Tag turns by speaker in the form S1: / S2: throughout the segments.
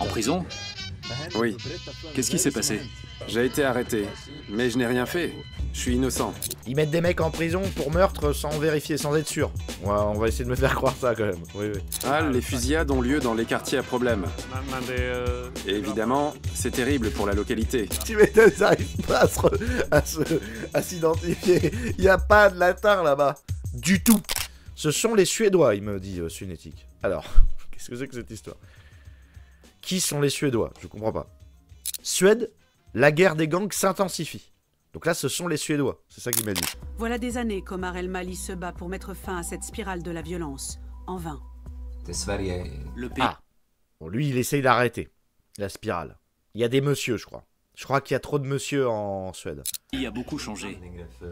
S1: En prison?
S2: Oui,
S1: Qu'est-ce qui s'est passé?
S2: j'ai été arrêté, mais je n'ai rien fait. Je suis innocent.
S3: Ils mettent des mecs en prison pour meurtre sans vérifier, sans être sûr. Ouais, on va essayer de me faire croire ça quand même. Oui, oui.
S2: Ah, les fusillades ont lieu dans les quartiers à problème. Et évidemment, c'est terrible pour la localité.
S3: Tu m'étonnes, ils n'arrivent pas à s'identifier. Il n'y a pas de latin là-bas. Du tout. Ce sont les Suédois, il me dit Sunétique. Alors, qu'est-ce que c'est que cette histoire? Qui sont les Suédois? Je comprends pas. Suède, la guerre des gangs s'intensifie. Donc là, ce sont les Suédois. C'est ça qu'il m'a dit.
S4: Voilà des années qu'Omar El Mali se bat pour mettre fin à cette spirale de la violence. En vain.
S1: Le pays.
S3: Ah. Bon, lui, il essaye d'arrêter la spirale. Il y a des messieurs, je crois. Je crois qu'il y a trop de messieurs en Suède.
S1: A beaucoup changé.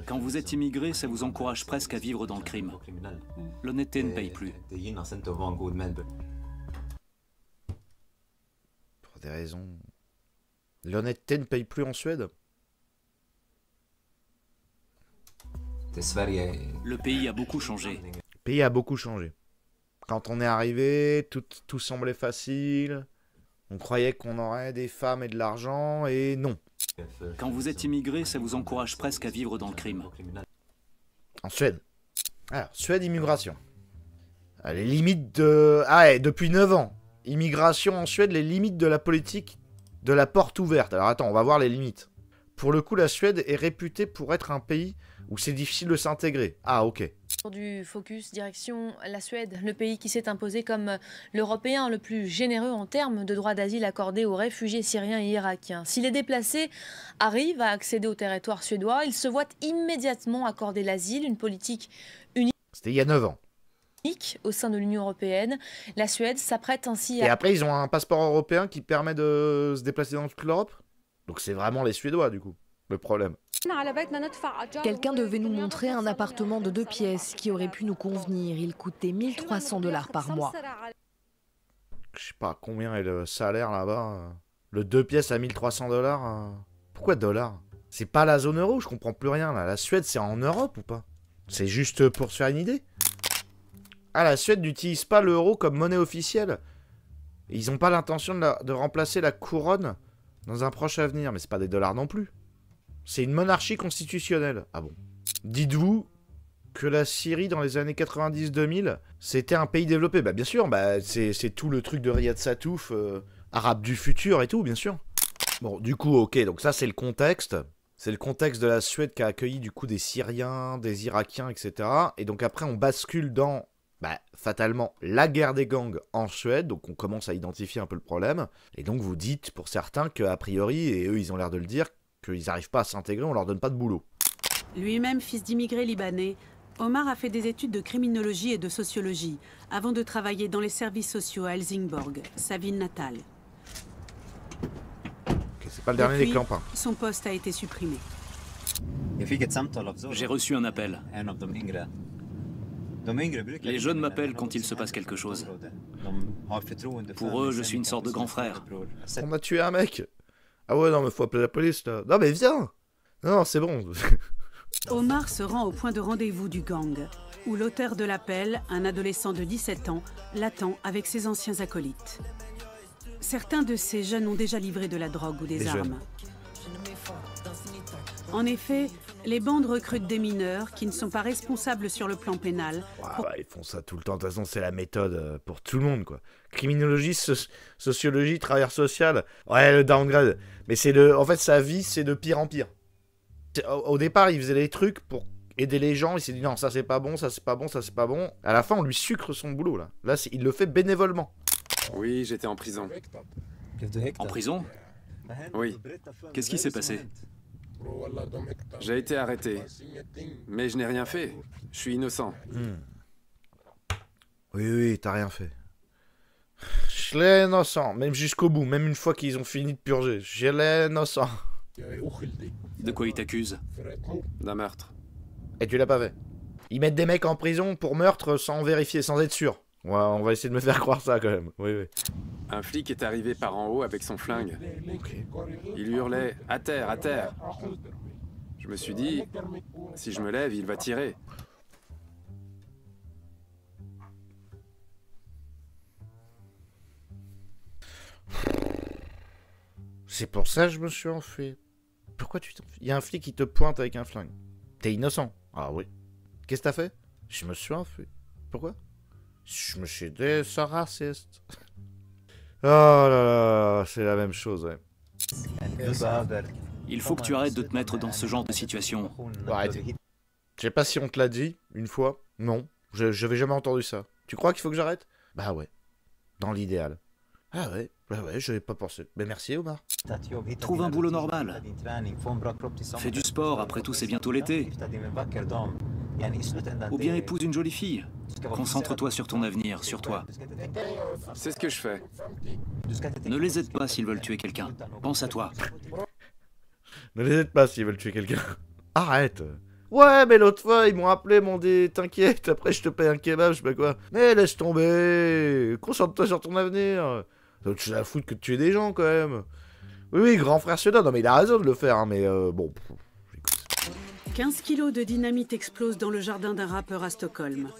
S1: Quand vous êtes immigré, ça vous encourage presque à vivre dans le crime. L'honnêteté ne paye plus.
S3: Pour des raisons... L'honnêteté ne paye plus en Suède?
S1: Le pays a beaucoup changé.
S3: Le pays a beaucoup changé. Quand on est arrivé, tout semblait facile. On croyait qu'on aurait des femmes et de l'argent, et non.
S1: Quand vous êtes immigré, ça vous encourage presque à vivre dans le crime.
S3: En Suède. Alors, Suède, immigration. Ah, les limites de... Ah ouais, depuis 9 ans. Immigration en Suède, les limites de la politique de la porte ouverte. Alors attends, on va voir les limites. Pour le coup, la Suède est réputée pour être un pays où c'est difficile de s'intégrer. Ah, ok.
S5: Du focus direction la Suède, le pays qui s'est imposé comme l'Européen le plus généreux en termes de droits d'asile accordés aux réfugiés syriens et irakiens. Si les déplacés arrivent à accéder au territoire suédois, ils se voient immédiatement accorder l'asile, une politique unique
S3: C'était il y a 9 ans.
S5: au sein de l'Union européenne. La Suède s'apprête ainsi
S3: Et
S5: à...
S3: après, ils ont un passeport européen qui permet de se déplacer dans toute l'Europe. Donc c'est vraiment les Suédois, du coup, le problème.
S6: Quelqu'un devait nous montrer un appartement de 2 pièces qui aurait pu nous convenir. Il coûtait 1300 $ par mois.
S3: Je sais pas combien est le salaire là-bas. Le 2 pièces à 1300 $. Pourquoi dollars? C'est pas la zone euro, je comprends plus rien là. La Suède, c'est en Europe ou pas? C'est juste pour se faire une idée? Ah, la Suède n'utilise pas l'euro comme monnaie officielle. Et ils ont pas l'intention de remplacer la couronne dans un proche avenir. Mais c'est pas des dollars non plus. C'est une monarchie constitutionnelle. Ah bon? Dites-vous que la Syrie, dans les années 90-2000, c'était un pays développé. Bah bien sûr, bah, c'est tout le truc de Riyad Satouf, arabe du futur et tout, bien sûr. Bon, du coup, ok, donc ça c'est le contexte. C'est le contexte de la Suède qui a accueilli du coup des Syriens, des Irakiens, etc. Et donc après on bascule dans, bah, fatalement, la guerre des gangs en Suède. Donc on commence à identifier un peu le problème. Et donc vous dites, pour certains, qu'a priori, et eux ils ont l'air de le dire, qu'ils n'arrivent pas à s'intégrer, on leur donne pas de boulot.
S4: Lui-même fils d'immigrés libanais, Omar a fait des études de criminologie et de sociologie avant de travailler dans les services sociaux à Helsingborg, sa ville natale.
S3: Okay, c'est pas le dernier des clampins.
S4: Son poste a été supprimé.
S1: J'ai reçu un appel. Les jeunes m'appellent quand il se passe quelque chose. Pour eux, je suis une sorte de grand frère.
S3: On a tué un mec. Ah ouais, non, mais faut appeler la police, là. Non, mais viens. Non, c'est bon.
S4: Omar se rend au point de rendez-vous du gang, où l'auteur de l'appel, un adolescent de 17 ans, l'attend avec ses anciens acolytes. Certains de ces jeunes ont déjà livré de la drogue ou des armes. En effet, les bandes recrutent des mineurs qui ne sont pas responsables sur le plan pénal.
S3: Bah, ils font ça tout le temps. De toute façon, c'est la méthode pour tout le monde, quoi. Criminologie, sociologie, travailleur social. Ouais, le downgrade. Mais c'est le... En fait, sa vie, c'est de pire en pire. Au départ, il faisait des trucs pour aider les gens. Il s'est dit non, ça c'est pas bon, ça c'est pas bon, ça c'est pas bon. À la fin, on lui sucre son boulot, là. Là, il le fait bénévolement.
S2: Oui, j'étais en prison.
S1: En prison?
S2: Oui,
S1: Qu'est-ce qui s'est passé?
S2: j'ai été arrêté, mais je n'ai rien fait. Je suis innocent.
S3: Oui, t'as rien fait. Je l'ai innocent, même jusqu'au bout, même une fois qu'ils ont fini de purger. Je l'ai innocent.
S1: De quoi ils t'accusent?
S2: D'un meurtre.
S3: Et tu l'as pas fait. Ils mettent des mecs en prison pour meurtre sans vérifier, sans être sûr. Ouais, on va essayer de me faire croire ça quand même. Oui.
S2: Un flic est arrivé par en haut avec son flingue.
S3: Ok.
S2: Il hurlait « À terre, à terre !» Je me suis dit, si je me lève, il va tirer.
S3: C'est pour ça que je me suis enfui. Pourquoi tu t'enfuis? Il y a un flic qui te pointe avec un flingue. T'es innocent. Ah oui. Qu'est-ce que t'as fait? Je me suis enfui. Pourquoi? Je me suis dit, c'est raciste. Oh là là, c'est la même chose, ouais.
S1: Il faut que tu arrêtes de te mettre dans ce genre de situation.
S3: Arrêtez. Je sais pas si on te l'a dit, une fois. Non, j'avais jamais entendu ça. Tu crois qu'il faut que j'arrête? Bah ouais. Dans l'idéal. Ah ouais, bah ouais, j'avais pas pensé. Mais merci, Omar.
S1: Trouve un boulot normal. Fais du sport, après tout c'est bientôt l'été. Ou bien épouse une jolie fille. Concentre-toi sur ton avenir, sur toi.
S2: C'est ce que je fais.
S1: Ne les aide pas s'ils veulent tuer quelqu'un. Pense à toi.
S3: Ne les aide pas s'ils veulent tuer quelqu'un. Arrête. Ouais, mais l'autre fois, ils m'ont appelé, m'ont dit, t'inquiète, après je te paye un kebab, je sais pas quoi. Mais laisse tomber. Concentre-toi sur ton avenir. Tu la foutre que de tuer des gens, quand même. Oui, oui, grand frère se donne. Non, mais il a raison de le faire, hein, mais bon...
S4: 15 kilos de dynamite explosent dans le jardin d'un rappeur à Stockholm.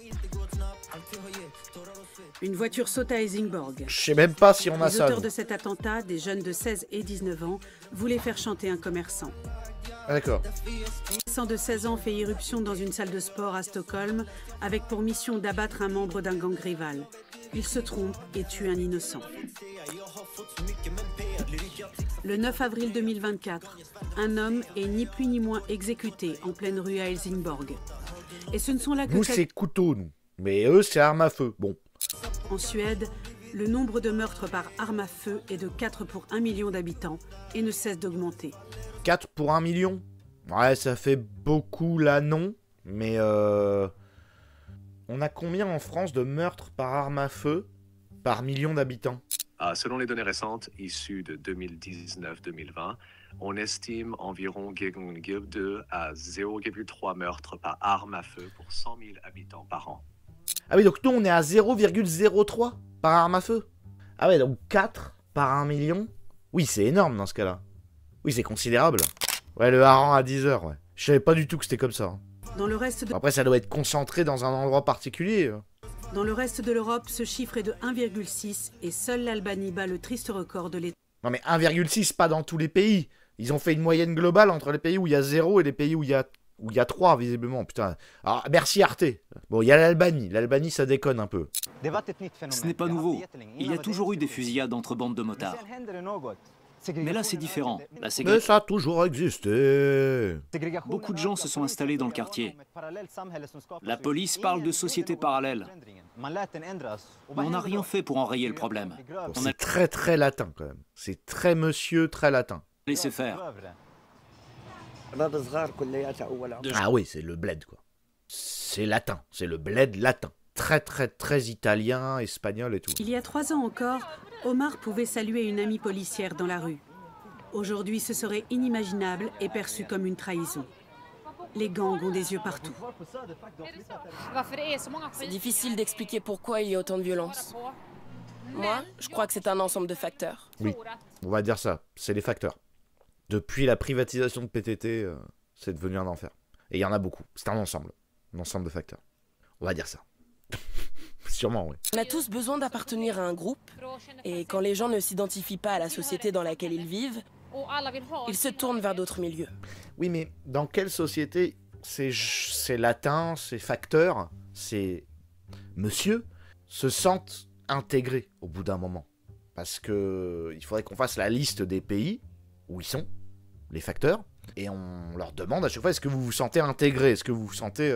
S4: Une voiture saute à Helsingborg.
S3: Je sais même pas si on a ça.
S4: Les auteurs de cet attentat, des jeunes de 16 et 19 ans, voulaient faire chanter un commerçant.
S3: Ah, d'accord.
S4: Un adolescent de 16 ans fait irruption dans une salle de sport à Stockholm avec pour mission d'abattre un membre d'un gang rival. Il se trompe et tue un innocent. Le 9 avril 2024, un homme est ni plus ni moins exécuté en pleine rue à Helsingborg. Et ce ne sont là que...
S3: Nous, c'est couteau, nous. Mais eux, c'est arme à feu. Bon.
S4: En Suède, le nombre de meurtres par arme à feu est de 4 pour 1 million d'habitants et ne cesse d'augmenter.
S3: 4 pour 1 million? Ouais, ça fait beaucoup là, non. Mais on a combien en France de meurtres par arme à feu par million d'habitants?
S7: Selon les données récentes, issues de 2019-2020, on estime environ 2 à 0,3 meurtres par arme à feu pour 100 000 habitants par an.
S3: Ah oui, donc nous, on est à 0,03 par arme à feu. Ah ouais, donc 4 par 1 million. Oui, c'est énorme dans ce cas-là. Oui, c'est considérable. Ouais, le hareng à 10 heures, ouais. Je savais pas du tout que c'était comme ça. Hein.
S4: Dans le reste de...
S3: Après, ça doit être concentré dans un endroit particulier.
S4: Dans le reste de l'Europe, ce chiffre est de 1,6 et seule l'Albanie bat le triste record de l'État.
S3: Non mais 1,6, pas dans tous les pays. Ils ont fait une moyenne globale entre les pays où il y a 0 et les pays où il y a 3, visiblement. Putain. Alors, merci Arte. Bon, il y a l'Albanie. L'Albanie, ça déconne un peu.
S1: Ce n'est pas nouveau. Il y a toujours eu des fusillades entre bandes de motards. Mais là, c'est différent.
S3: Mais ça a toujours existé.
S1: Beaucoup de gens se sont installés dans le quartier. La police parle de société parallèle. Mais on n'a rien fait pour enrayer le problème.
S3: Bon, c'est très très latin quand même. C'est très monsieur, très latin.
S1: Laissez faire.
S3: Ah oui, c'est le bled quoi. C'est latin, c'est le bled latin. Très très très italien, espagnol et tout.
S4: Il y a 3 ans encore, Omar pouvait saluer une amie policière dans la rue. Aujourd'hui, ce serait inimaginable et perçu comme une trahison. Les gangs ont des yeux partout.
S8: C'est difficile d'expliquer pourquoi il y a autant de violence. Moi, je crois que c'est un ensemble de facteurs.
S3: Oui, on va dire ça, c'est les facteurs. Depuis la privatisation de PTT, c'est devenu un enfer. Et il y en a beaucoup, c'est un ensemble de facteurs. On va dire ça. Sûrement, oui.
S8: On a tous besoin d'appartenir à un groupe, et quand les gens ne s'identifient pas à la société dans laquelle ils vivent, ils se tournent vers d'autres milieux.
S3: Oui, mais dans quelle société ces latins, ces facteurs, ces monsieur se sentent intégrés au bout d'un moment? Parce que il faudrait qu'on fasse la liste des pays où ils sont, les facteurs, et on leur demande à chaque fois, est-ce que vous vous sentez intégré? Est-ce que vous vous sentez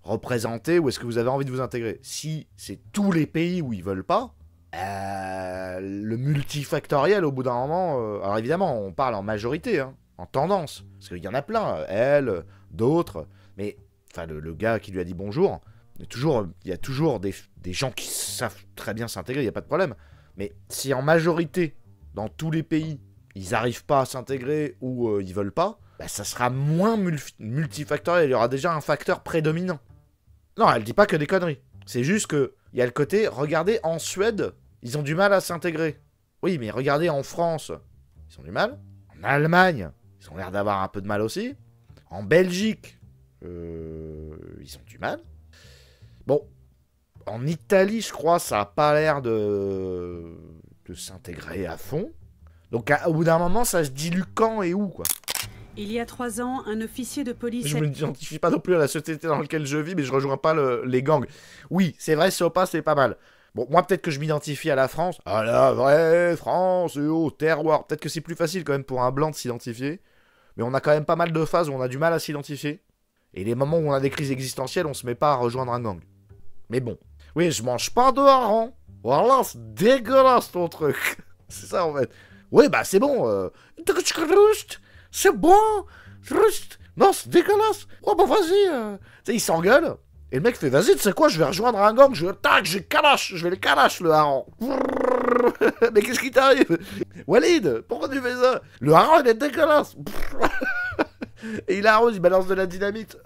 S3: représenté, ou est-ce que vous avez envie de vous intégrer? Si c'est tous les pays où ils veulent pas, le multifactoriel au bout d'un moment, alors évidemment on parle en majorité, hein, en tendance, parce qu'il y en a plein, elle, d'autres, mais enfin le gars qui lui a dit bonjour, il y a toujours des gens qui savent très bien s'intégrer, il n'y a pas de problème, mais si en majorité, dans tous les pays, ils n'arrivent pas à s'intégrer ou ils veulent pas, bah, ça sera moins multifactoriel, il y aura déjà un facteur prédominant. Non, elle dit pas que des conneries. C'est juste que il y a le côté, regardez, en Suède, ils ont du mal à s'intégrer. Oui, mais regardez en France, ils ont du mal. En Allemagne, ils ont l'air d'avoir un peu de mal aussi. En Belgique, ils ont du mal. Bon, en Italie, je crois, ça a pas l'air de s'intégrer à fond. Donc au bout d'un moment, ça se dilue quand et où, quoi.
S4: Il y a 3 ans, un officier de police...
S3: Je me m'identifie pas non plus à la société dans laquelle je vis, mais je rejoins pas les gangs. Oui, c'est vrai, Sopa, c'est pas mal. Bon, moi, peut-être que je m'identifie à la France. À la vraie France, au terroir. Peut-être que c'est plus facile quand même pour un blanc de s'identifier. Mais on a quand même pas mal de phases où on a du mal à s'identifier. Et les moments où on a des crises existentielles, on se met pas à rejoindre un gang. Mais bon. Oui, je mange pas de hareng. Voilà, c'est dégueulasse ton truc. C'est ça en fait. Oui, bah c'est bon. C'est bon. Non, c'est dégueulasse. Oh bah vas-y. Tu sais, il s'engueule. Et le mec fait, vas-y, tu sais quoi, je vais rejoindre un gang. Je vais les calache le hareng. Mais qu'est-ce qui t'arrive? Walid, pourquoi tu fais ça? Le hareng, il est dégueulasse. Et il arrose, il balance de la dynamite.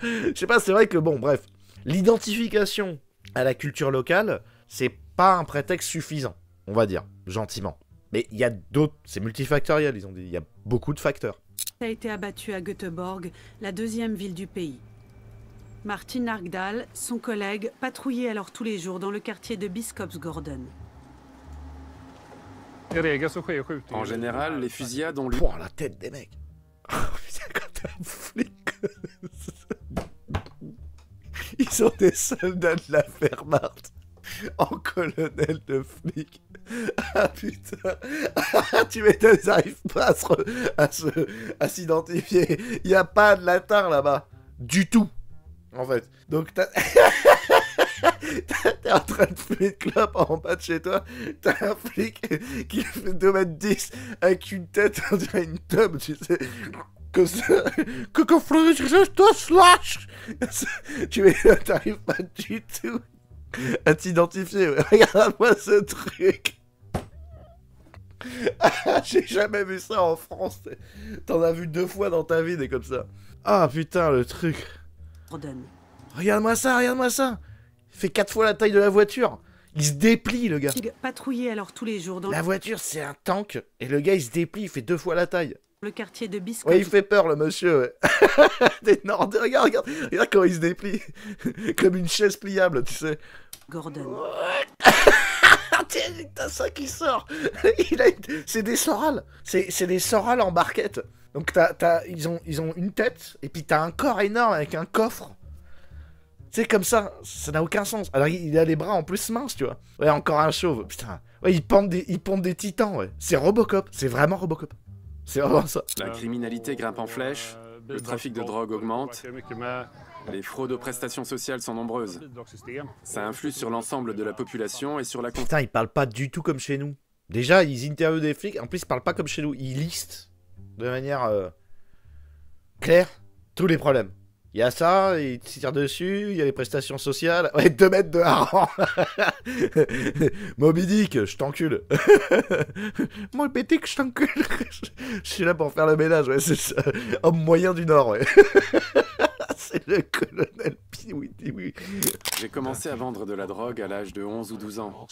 S3: Je sais pas, c'est vrai que bon, bref. L'identification à la culture locale, c'est pas un prétexte suffisant, on va dire, gentiment. Mais il y a d'autres, c'est multifactoriel, ils ont dit, il y a beaucoup de facteurs.
S4: A été abattu à Göteborg, la 2e ville du pays. Martin Arkdahl, son collègue, patrouillait alors tous les jours dans le quartier de Biskopsgården.
S2: En général, les fusillades ont lieu...
S3: Pouah, la tête des mecs. Quand t'es un flic... Ils ont des soldats de la Wehrmacht en colonel de flic. Ah putain. Tu m'étonnes, ils n'arrivent pas à s'identifier. Il n'y a pas de latin là-bas. Du tout. En fait. Donc t'es en train de fumer une clope en bas de chez toi. T'as un flic qui fait 2m10 avec une tête, on dirait une tub, tu sais. Que je te slash. Tu t'arrives pas du tout à t'identifier. Regarde-moi ce truc. J'ai jamais vu ça en France. T'en as vu 2 fois dans ta vie des comme ça. Ah putain le truc. Regarde-moi ça. Il fait 4 fois la taille de la voiture. Il se déplie le gars.
S4: Patrouillait alors tous les jours dans
S3: la voiture c'est un tank et le gars il se déplie, il fait 2 fois la taille.
S4: Le quartier de Biskopsgården.
S3: Ouais, il fait peur, le monsieur, ouais. Regarde comment il se déplie. Comme une chaise pliable, tu sais.
S4: Gordon.
S3: T'as ça qui sort. C'est des sorales. C'est des sorales en barquette. Donc ils ont une tête, et puis t'as un corps énorme avec un coffre. Tu sais, comme ça n'a aucun sens. Alors il a les bras en plus minces, tu vois. Ouais, encore un chauve, putain. Ouais, ils pondent des titans, ouais. C'est Robocop, c'est vraiment Robocop. C'est vraiment ça.
S2: La criminalité grimpe en flèche, le trafic de drogue augmente, les fraudes aux prestations sociales sont nombreuses. Ça influe sur l'ensemble de la population et sur la...
S3: Putain, ils parlent pas du tout comme chez nous. Déjà, ils interviewent des flics, en plus ils parlent pas comme chez nous. Ils listent de manière claire tous les problèmes. Il y a ça, ils tirent dessus, il y a les prestations sociales. Ouais, 2 mètres de hareng. Moby Dick, je t'encule. Moby Dick, je t'encule. Je suis là pour faire le ménage, ouais, c'est ça. Homme moyen du Nord, ouais. C'est le colonel Pee-wee.
S2: J'ai commencé à vendre de la drogue à l'âge de 11 ou 12 ans.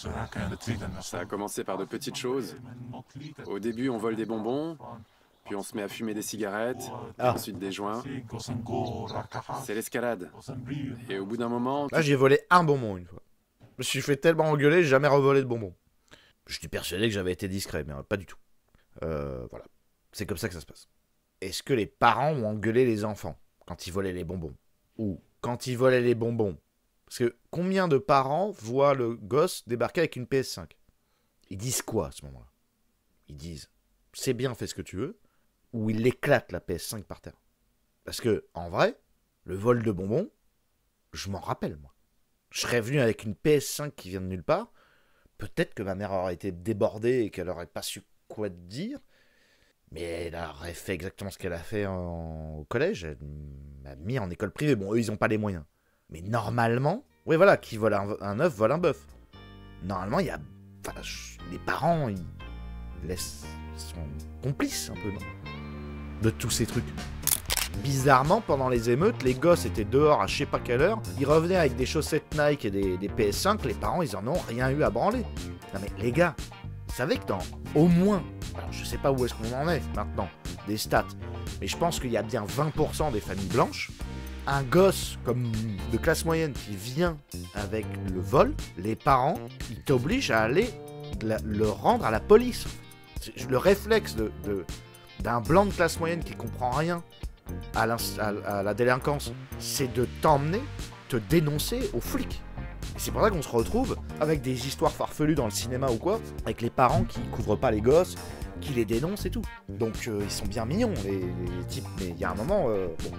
S2: Ça a commencé par de petites choses. Au début, on vole des bonbons. Puis on se met à fumer des cigarettes, ensuite des joints. C'est l'escalade. Et au bout d'un moment...
S3: Là, j'ai volé un bonbon une fois. Je me suis fait tellement engueuler, j'ai jamais revolé de bonbons. Je suis persuadé que j'avais été discret, mais pas du tout. Voilà. C'est comme ça que ça se passe. Est-ce que les parents ont engueulé les enfants quand ils volaient les bonbons? Ou quand ils volaient les bonbons? Parce que combien de parents voient le gosse débarquer avec une PS5? Ils disent quoi à ce moment-là? Ils disent, c'est bien, fais ce que tu veux. Où il éclate la PS5 par terre. Parce que, en vrai, le vol de bonbons, je m'en rappelle, moi. Je serais venu avec une PS5 qui vient de nulle part. Peut-être que ma mère aurait été débordée et qu'elle aurait pas su quoi te dire. Mais elle aurait fait exactement ce qu'elle a fait au collège. Elle m'a mis en école privée. Bon, eux, ils ont pas les moyens. Mais normalement, oui, voilà, qui vole un œuf, vole un bœuf. Normalement, il y a... Enfin, les parents, ils sont complices, un peu, non? De tous ces trucs. Bizarrement, pendant les émeutes, les gosses étaient dehors à je sais pas quelle heure, ils revenaient avec des chaussettes Nike et des PS5, les parents ils en ont rien eu à branler. Non mais les gars, vous savez que dans au moins, alors je sais pas où est-ce qu'on en est maintenant, des stats, mais je pense qu'il y a bien 20% des familles blanches, un gosse comme de classe moyenne qui vient avec le vol, les parents, ils t'obligent à aller le rendre à la police. Le réflexe d'un blanc de classe moyenne qui comprend rien à la délinquance, c'est de t'emmener, te dénoncer aux flics. Et c'est pour ça qu'on se retrouve avec des histoires farfelues dans le cinéma ou quoi, avec les parents qui couvrent pas les gosses, qui les dénoncent et tout. Donc ils sont bien mignons les types, mais il y a un moment, bon,